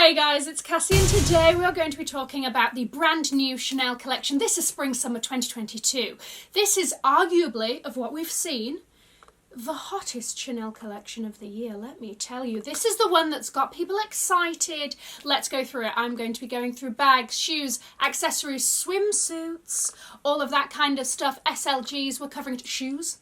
Hey guys, it's Cassie and today we are going to be talking about the brand new Chanel collection. This is Spring/Summer 2022. This is arguably, of what we've seen, the hottest Chanel collection of the year, let me tell you. This is the one that's got people excited. Let's go through it. I'm going to be going through bags, shoes, accessories, swimsuits, all of that kind of stuff. SLGs, we're covering shoes,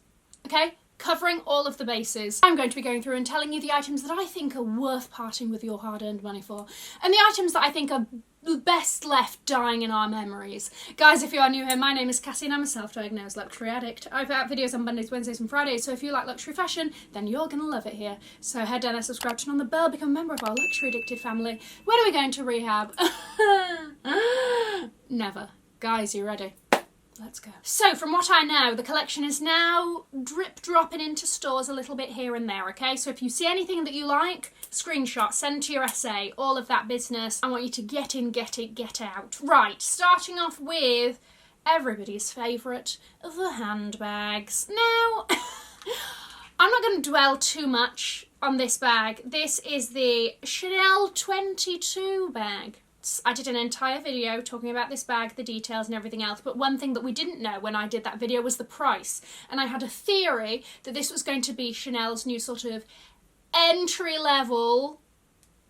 okay? Covering all of the bases. I'm going to be going through and telling you the items that I think are worth parting with your hard-earned money for, and the items that I think are best left dying in our memories. Guys, if you are new here, my name is Cassie and I'm a self-diagnosed luxury addict. I put out videos on Mondays, Wednesdays and Fridays, so if you like luxury fashion, then you're gonna love it here. So head down and subscribe, turn on the bell, become a member of our luxury addicted family. When are we going to rehab? Never. Guys, you ready? Let's go. So, from what I know, the collection is now drip-dropping into stores a little bit here and there, okay? So if you see anything that you like, screenshot, send to your SA, all of that business. I want you to get in, get it, get out. Right, starting off with everybody's favourite, the handbags. Now, I'm not going to dwell too much on this bag. This is the SL22 bag. I did an entire video talking about this bag, the details and everything else, but one thing that we didn't know when I did that video was the price. And I had a theory that this was going to be Chanel's new sort of entry-level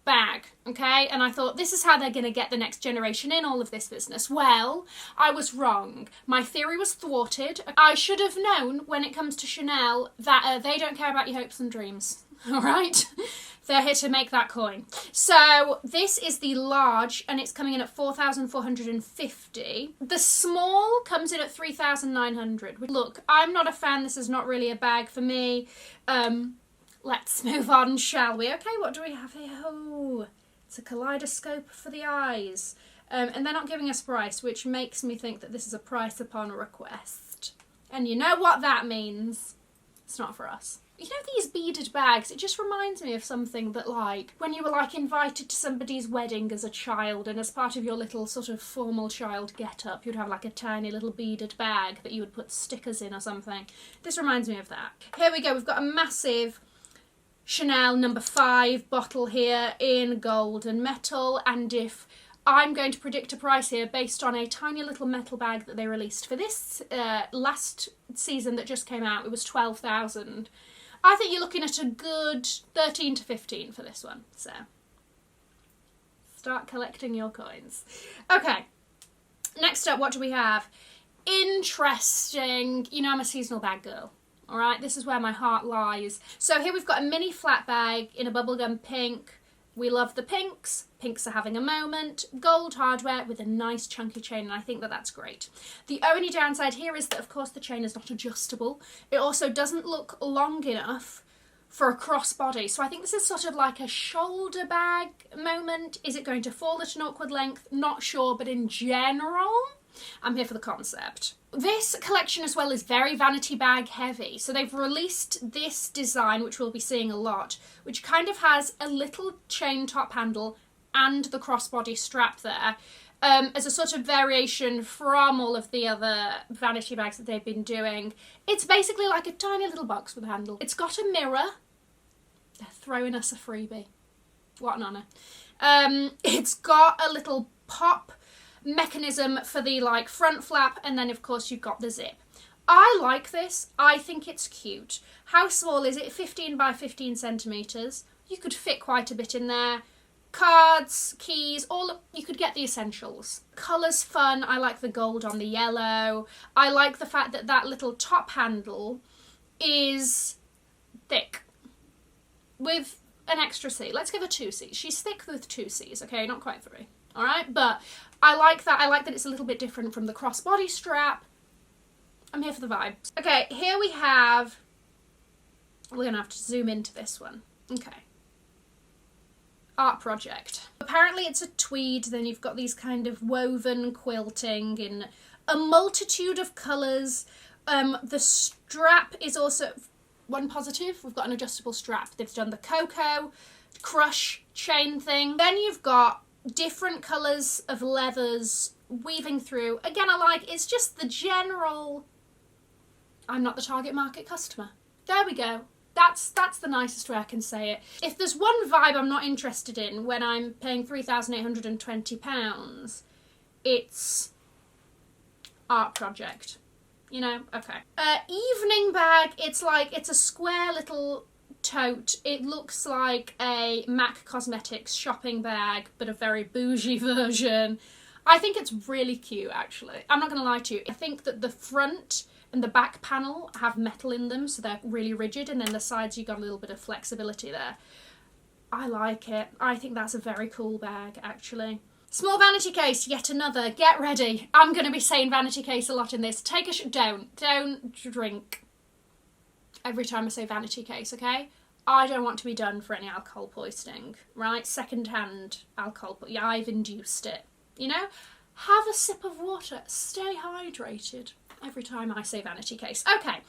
bag, okay? And I thought, this is how they're going to get the next generation in all of this business. Well, I was wrong. My theory was thwarted. I should have known when it comes to Chanel that they don't care about your hopes and dreams, all right? They're here to make that coin. So this is the large and it's coming in at 4,450. The small comes in at 3,900. Look, I'm not a fan. This is not really a bag for me. Let's move on, shall we? Okay, what do we have here? Oh, it's a kaleidoscope for the eyes. And they're not giving us price, which makes me think that this is a price upon request. And you know what that means. It's not for us. You know these beaded bags, it just reminds me of something that, like, when you were, like, invited to somebody's wedding as a child and as part of your little sort of formal child get-up, you'd have, like, a tiny little beaded bag that you would put stickers in or something. This reminds me of that. Here we go, we've got a massive Chanel No. 5 bottle here in gold and metal, and if I'm going to predict a price here based on a tiny little metal bag that they released for this last season that just came out, it was 12,000. I think you're looking at a good 13 to 15 for this one, so start collecting your coins. Okay, next up, what do we have? Interesting. You know I'm a seasonal bag girl, all right? This is where my heart lies. So here we've got a mini flat bag in a bubblegum pink. We love the pinks. Pinks are having a moment. Gold hardware with a nice chunky chain, and I think that that's great. The only downside here is that, of course, the chain is not adjustable. It also doesn't look long enough for a crossbody. So I think this is sort of like a shoulder bag moment. Is it going to fall at an awkward length? Not sure, but in general, I'm here for the concept. This collection as well is very vanity bag heavy. So they've released this design, which we'll be seeing a lot, which kind of has a little chain top handle and the crossbody strap there, as a sort of variation from all of the other vanity bags that they've been doing. It's basically like a tiny little box with a handle. It's got a mirror. They're throwing us a freebie. What an honour. It's got a little pop mechanism for the like front flap, and then of course you've got the zip. I like this. I think it's cute. How small is it? 15 by 15 centimetres. You could fit quite a bit in there. Cards, keys, you could get the essentials. Colour's fun. I like the gold on the yellow. I like the fact that that little top handle is thick with an extra C. Let's give her 2 C's. She's thick with 2 C's, okay? Not quite 3. All right, but I like that. I like that it's a little bit different from the crossbody strap. I'm here for the vibe. Okay, here we have, we're gonna have to zoom into this one. Okay. Art project. Apparently it's a tweed, then you've got these kind of woven quilting in a multitude of colours. The strap is also, one positive, we've got an adjustable strap. They've done the Cocoa Crush chain thing. Then you've got different colours of leathers weaving through. Again, I like, it's just the general, I'm not the target market customer. There we go. That's the nicest way I can say it. If there's one vibe I'm not interested in when I'm paying £3,820, it's art project. You know? Okay. Evening bag, it's a square little tote. It looks like a MAC Cosmetics shopping bag, but a very bougie version. I think it's really cute, actually. I'm not going to lie to you. I think that the front and the back panel have metal in them, so they're really rigid, and then the sides you got a little bit of flexibility there. I like it. I think that's a very cool bag, actually. Small vanity case, yet another. Get ready. I'm going to be saying vanity case a lot in this. Take a don't drink every time I say vanity case, okay? I don't want to be done for any alcohol poisoning, right? Second-hand alcohol, yeah, I've induced it, you know? Have a sip of water. Stay hydrated every time I say vanity case. Okay,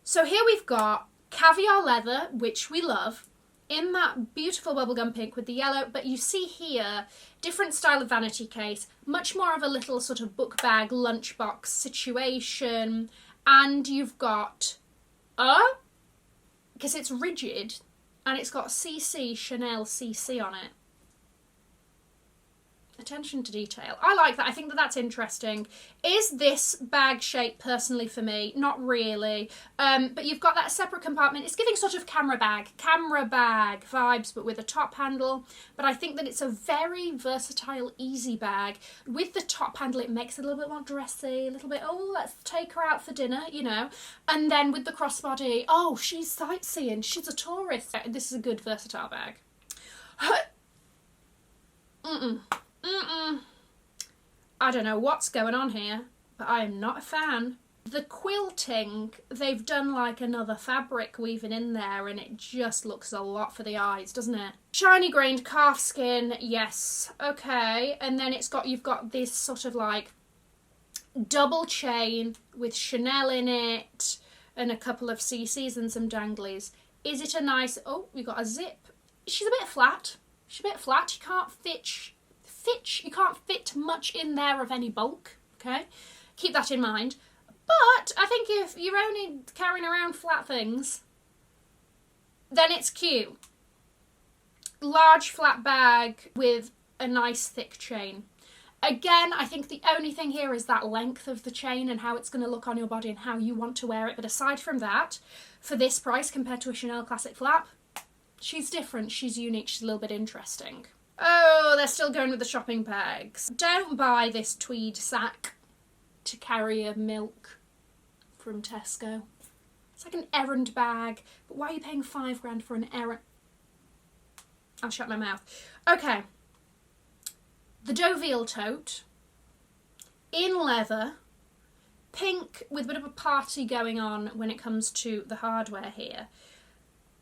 so here we've got caviar leather, which we love, in that beautiful bubblegum pink with the yellow, but you see here, different style of vanity case, much more of a little sort of book bag, lunchbox situation, and you've got, because it's rigid, and it's got CC, Chanel CC on it. Attention to detail. I like that. I think that that's interesting. Is this bag shape personally for me? Not really. But you've got that separate compartment. It's giving sort of camera bag vibes, but with a top handle. But I think that it's a very versatile, easy bag. With the top handle, it makes it a little bit more dressy, a little bit, oh, let's take her out for dinner, you know. And then with the crossbody, oh, she's sightseeing, she's a tourist. This is a good versatile bag. I don't know what's going on here, but I am not a fan. The quilting, they've done like another fabric weaving in there, and it just looks a lot for the eyes, doesn't it? Shiny grained calf skin, yes, okay. And then you've got this sort of like double chain with Chanel in it and a couple of CCs and some danglies. Is it a nice, oh, we got a zip. She's a bit flat. You can't fit much in there of any bulk, okay? Keep that in mind. But I think if you're only carrying around flat things, then it's cute. Large flat bag with a nice thick chain. Again, I think the only thing here is that length of the chain and how it's going to look on your body and how you want to wear it. But aside from that, for this price compared to a Chanel Classic Flap, she's different, she's unique, she's a little bit interesting. Oh, they're still going with the shopping bags. Don't buy this tweed sack to carry a milk from Tesco. It's like an errand bag, but why are you paying £5 for an errand? I'll shut my mouth. Okay. The Deauville tote, in leather, pink with a bit of a party going on when it comes to the hardware here.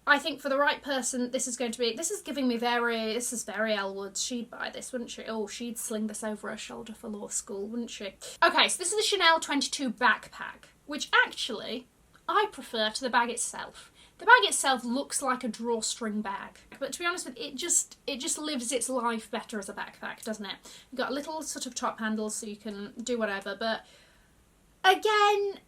I think for the right person, this is giving me this is very Elle Woods. She'd buy this, wouldn't she? Oh, she'd sling this over her shoulder for law school, wouldn't she? Okay, so this is the Chanel 22 backpack, which actually I prefer to the bag itself. The bag itself looks like a drawstring bag, but to be honest with you, it just lives its life better as a backpack, doesn't it? You've got a little sort of top handle so you can do whatever, but again,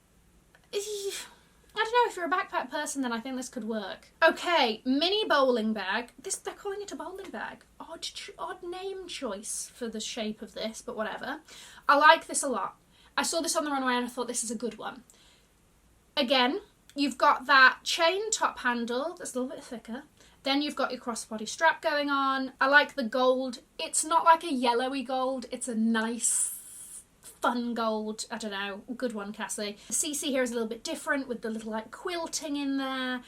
I don't know, if you're a backpack person, then I think this could work. Okay, mini bowling bag. They're calling it a bowling bag. Odd name choice for the shape of this, but whatever. I like this a lot. I saw this on the runway and I thought this is a good one. Again, you've got that chain top handle that's a little bit thicker. Then you've got your crossbody strap going on. I like the gold. It's not like a yellowy gold. It's a nice, fun gold. I don't know. Good one, Cassie. The CC here is a little bit different with the little like quilting in there.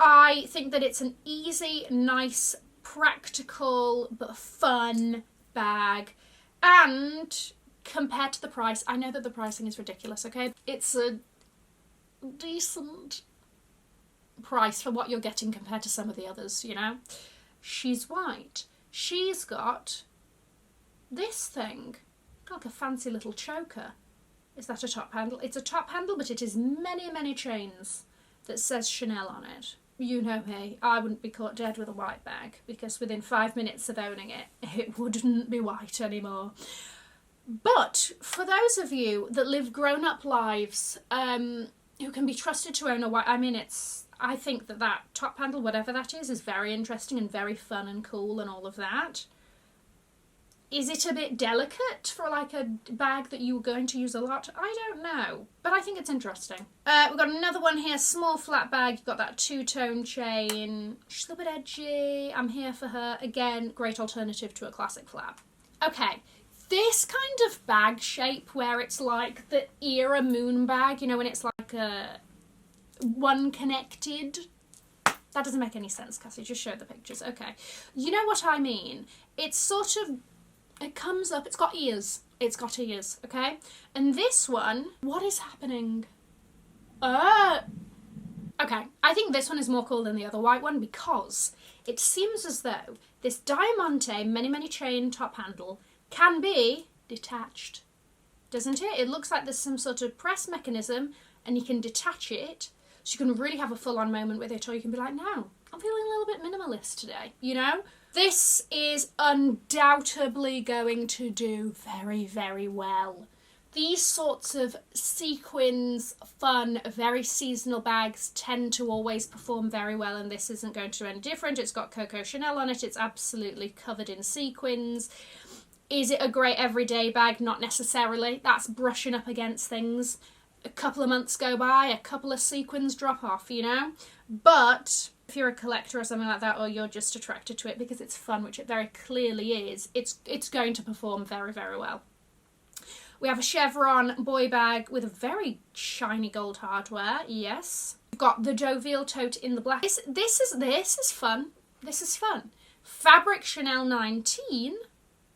I think that it's an easy, nice, practical, but fun bag. And compared to the price, I know that the pricing is ridiculous, okay? It's a decent price for what you're getting compared to some of the others, you know? She's white. She's got this thing. Like a fancy little choker. Is that a top handle? It's a top handle, but it is many, many chains that says Chanel on it. You know me, I wouldn't be caught dead with a white bag because within 5 minutes of owning it, it wouldn't be white anymore. But for those of you that live grown-up lives, who can be trusted to own a white, I mean, I think that that top handle, whatever that is very interesting and very fun and cool and all of that. Is it a bit delicate for like a bag that you're going to use a lot? I don't know, but I think it's interesting. We've got another one here, small flat bag. You've got that two-tone chain. She's a little bit edgy. I'm here for her. Again, great alternative to a classic flap. Okay, this kind of bag shape where it's like the era moon bag, you know, when it's like a one connected. That doesn't make any sense, Cassie. Just show the pictures. Okay, you know what I mean. It's sort of, it comes up, it's got ears. It's got ears, okay? And this one, what is happening? Okay, I think this one is more cool than the other white one because it seems as though this Diamante many chain top handle can be detached, doesn't it? It looks like there's some sort of press mechanism and you can detach it, so you can really have a full-on moment with it, or you can be like, no, I'm feeling a little bit minimalist today, you know? This is undoubtedly going to do very well. These sorts of sequins, fun, very seasonal bags tend to always perform very well, and this isn't going to do any different. It's got Coco Chanel on it. It's absolutely covered in sequins. Is it a great everyday bag? Not necessarily. That's brushing up against things. A couple of months go by, a couple of sequins drop off, you know? But if you're a collector or something like that, or you're just attracted to it because it's fun, which it very clearly is, it's going to perform very well. We have a chevron boy bag with a very shiny gold hardware, yes. We've got the Jovial tote in the black. This is fun. This is fun. Fabric Chanel 19.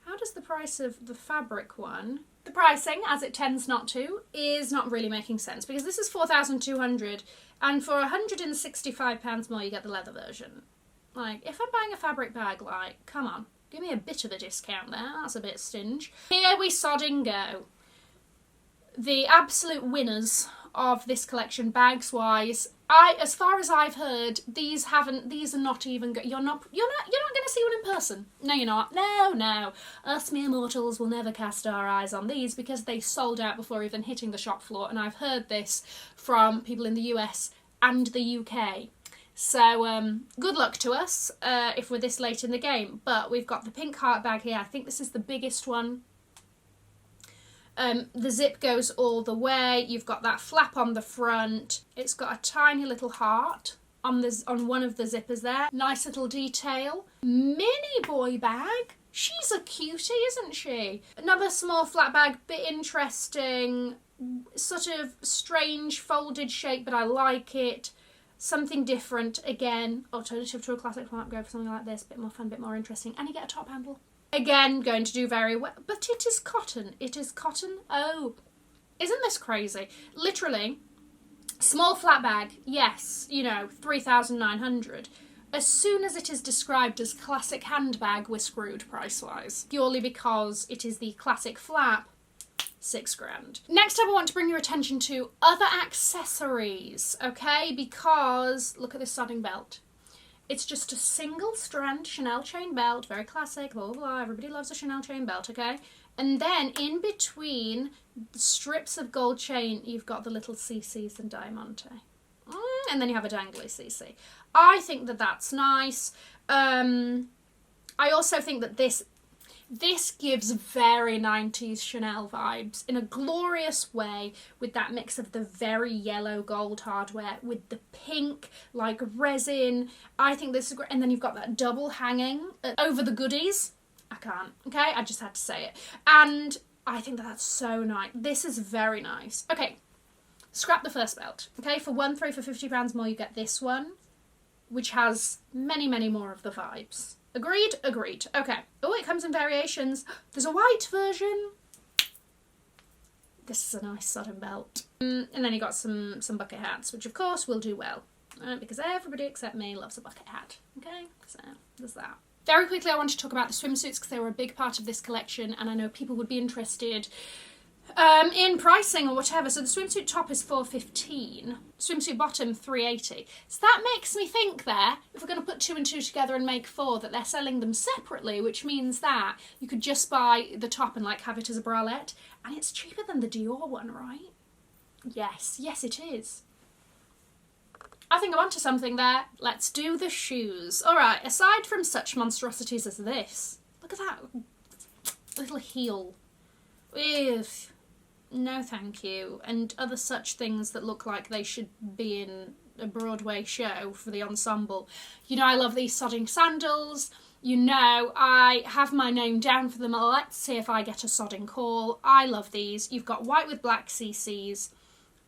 How does the price of the fabric one? The pricing, as it tends not to, is not really making sense because this is $4,200 and for £165 more you get the leather version. Like, if I'm buying a fabric bag, like, come on, give me a bit of a discount there. That's a bit stingy. Here we sodding go. The absolute winners of this collection, bags wise, as far as I've heard, these are not even you're not going to see one in person. No, you're not. No. Us mere mortals will never cast our eyes on these because they sold out before even hitting the shop floor, and I've heard this from people in the US and the UK. So good luck to us if we're this late in the game. But we've got the pink heart bag here. I think this is the biggest one. The zip goes all the way. You've got that flap on the front. It's got a tiny little heart on one of the zippers there. Nice little detail. Mini boy bag. She's a cutie, isn't she? Another small flat bag, bit interesting. Sort of strange folded shape, but I like it. Something different. Again, alternative to a classic flap. Go for something like this. Bit more fun, bit more interesting. And you get a top handle. Again, going to do very well, but it is cotton. It is cotton. Oh, isn't this crazy? Literally, small flat bag, yes, you know, 3,900. As soon as it is described as classic handbag, we're screwed price-wise. Purely because it is the classic flap, £6,000. Next up, I want to bring your attention to other accessories, okay? Because, look at this sodding belt. It's just a single strand Chanel chain belt, very classic, blah, blah, blah. Everybody loves a Chanel chain belt, okay? And then in between the strips of gold chain, you've got the little CCs and Diamante. And then you have a dangly CC. I think that that's nice. I also think that this gives very 90s Chanel vibes in a glorious way, with that mix of the very yellow gold hardware with the pink like resin. I think this is great. And then you've got that double hanging over the goodies. I can't, okay? I just had to say it. And I think that that's so nice. This is very nice. Okay, scrap the first belt. Okay, for for £50 more you get this one, which has many more of the vibes. Agreed? Agreed. Okay. Oh, it comes in variations. There's a white version. This is a nice sodden belt. And then you got some bucket hats, which of course will do well. Because everybody except me loves a bucket hat. Okay? So, there's that. Very quickly, I want to talk about the swimsuits because they were a big part of this collection, and I know people would be interested in pricing or whatever. So the swimsuit top is $415, swimsuit bottom $380. So that makes me think there, if we're going to put 2 and 2 together and make 4, that they're selling them separately, which means that you could just buy the top and like have it as a bralette, and it's cheaper than the Dior one, right? Yes, it is. I think I'm onto something there. Let's do the shoes. All right, aside from such monstrosities as this, look at that little heel. Ugh. No thank you. And other such things that look like they should be in a Broadway show for the ensemble. You know I love these sodding sandals. You know I have my name down for them. Let's see if I get a sodding call. I love these. You've got white with black CCs.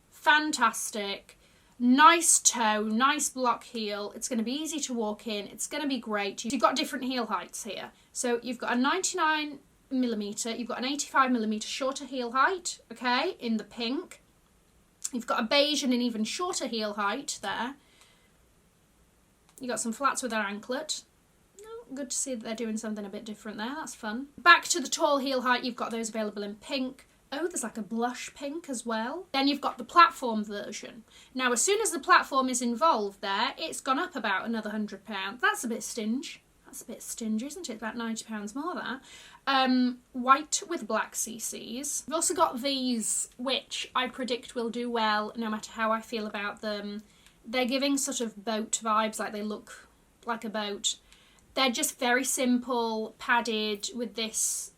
Fantastic. Nice toe, nice block heel. It's going to be easy to walk in. It's going to be great. You've got different heel heights here. So you've got a 99mm, you've got an 85mm shorter heel height, okay, in the pink. You've got a beige and an even shorter heel height there. You've got some flats with their anklet. Oh, good to see that they're doing something a bit different there. That's fun. Back to the tall heel height, you've got those available in pink. Oh, there's like a blush pink as well. Then you've got the platform version. Now, as soon as the platform is involved there, it's gone up about another £100. That's a bit stingy. That's a bit stingy, isn't it? About £90 more, that. White with black CCs. We've also got these, which I predict will do well no matter how I feel about them. They're giving sort of boat vibes, like they look like a boat. They're just very simple, padded with this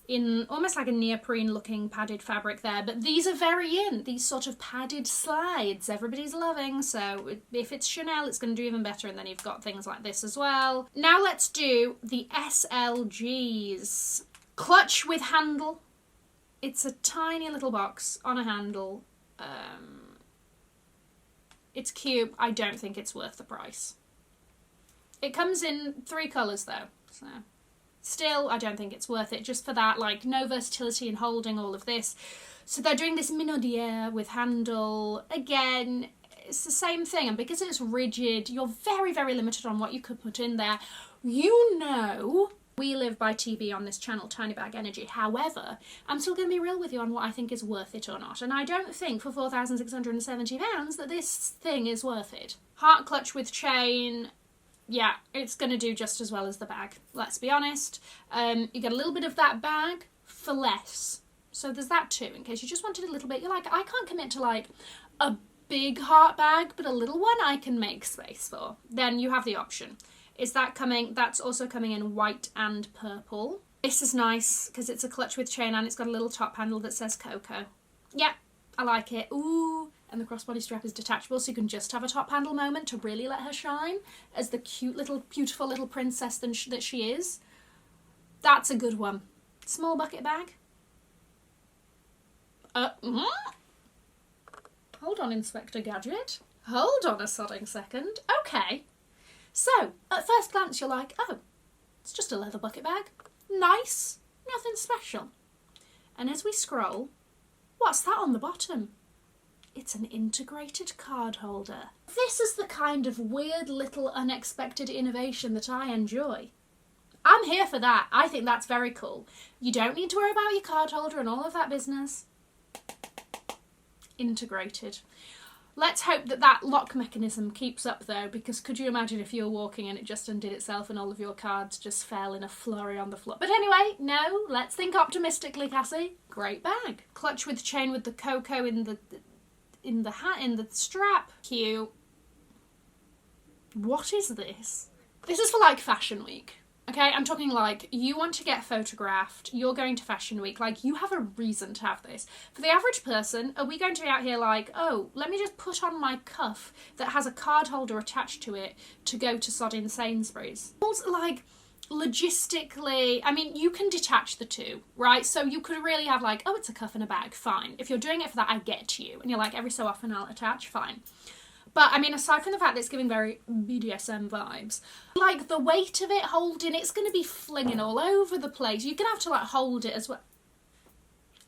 in almost like a neoprene looking padded fabric there, but these are very in, these sort of padded slides everybody's loving, so if it's Chanel it's going to do even better. And then you've got things like this as well. Now let's do the SLGs. Clutch with handle. It's a tiny little box on a handle. It's cute. I don't think it's worth the price. It comes in 3 colours though, so still, I don't think it's worth it, just for that, like, no versatility in holding all of this. So they're doing this minaudière with handle. Again, it's the same thing, and because it's rigid, you're very, very limited on what you could put in there. You know, we live by TB on this channel, Tiny Bag Energy. However, I'm still going to be real with you on what I think is worth it or not. And I don't think for £4,670 that this thing is worth it. Heart clutch with chain. Yeah, it's going to do just as well as the bag, let's be honest. You get a little bit of that bag for less. So there's that too, in case you just wanted a little bit. You're like, I can't commit to like a big heart bag, but a little one I can make space for. Then you have the option. Is that coming? That's also coming in white and purple. This is nice because it's a clutch with chain and it's got a little top handle that says Coco. Yeah, I like it. Ooh. And the crossbody strap is detachable, so you can just have a top handle moment to really let her shine as the cute little, beautiful little princess that she is. That's a good one. Small bucket bag. Hold on, Inspector Gadget. Hold on a sodding second. Okay. So, at first glance, you're like, oh, it's just a leather bucket bag. Nice. Nothing special. And as we scroll, what's that on the bottom? It's an integrated card holder. This is the kind of weird little unexpected innovation that I enjoy. I'm here for that. I think that's very cool. You don't need to worry about your card holder and all of that business. Integrated. Let's hope that that lock mechanism keeps up though, because could you imagine if you were walking and it just undid itself and all of your cards just fell in a flurry on the floor? But anyway, no, let's think optimistically, Cassie. Great bag. Clutch with chain with the Coco in the hat, in the strap. Cute. What is this? This is for like Fashion Week. Okay, I'm talking like you want to get photographed, you're going to Fashion Week, like you have a reason to have this. For the average person, are we going to be out here like, oh, let me just put on my cuff that has a card holder attached to it to go to sodding Sainsbury's? Also, like, logistically, I mean, you can detach the two, right? So you could really have like, oh, it's a cuff and a bag, fine. If you're doing it for that, I get you. And you're like, every so often I'll attach, fine. But, I mean, aside from the fact that it's giving very BDSM vibes, like, the weight of it holding, it's going to be flinging all over the place. You're going to have to, like, hold it as well.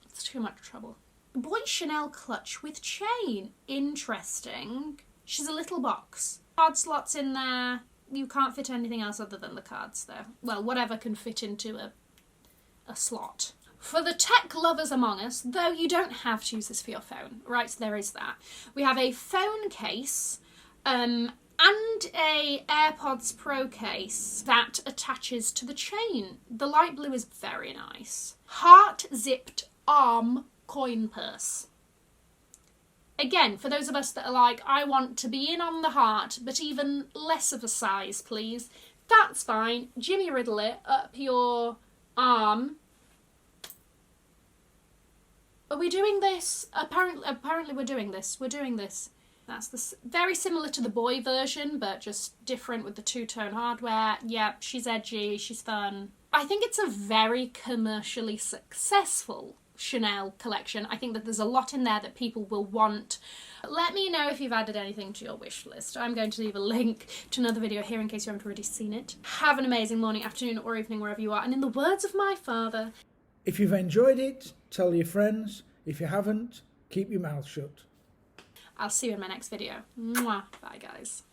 It's too much trouble. Boy Chanel clutch with chain. Interesting. She's a little box. Card slots in there. You can't fit anything else other than the cards, though. Well, whatever can fit into a slot. For the tech lovers among us, though you don't have to use this for your phone, right, so there is that. We have a phone case and a AirPods Pro case that attaches to the chain. The light blue is very nice. Heart zipped arm coin purse. Again, for those of us that are like, I want to be in on the heart, but even less of a size, please. That's fine. Jimmy Riddle it up your arm. Are we doing this? Apparently we're doing this. We're doing this. That's very similar to the boy version, but just different with the two-tone hardware. Yep, she's edgy, she's fun. I think it's a very commercially successful Chanel collection. I think that there's a lot in there that people will want. Let me know if you've added anything to your wish list. I'm going to leave a link to another video here in case you haven't already seen it. Have an amazing morning, afternoon or evening wherever you are, and in the words of my father, if you've enjoyed it, tell your friends. If you haven't, keep your mouth shut. I'll see you in my next video. Mwah. Bye guys.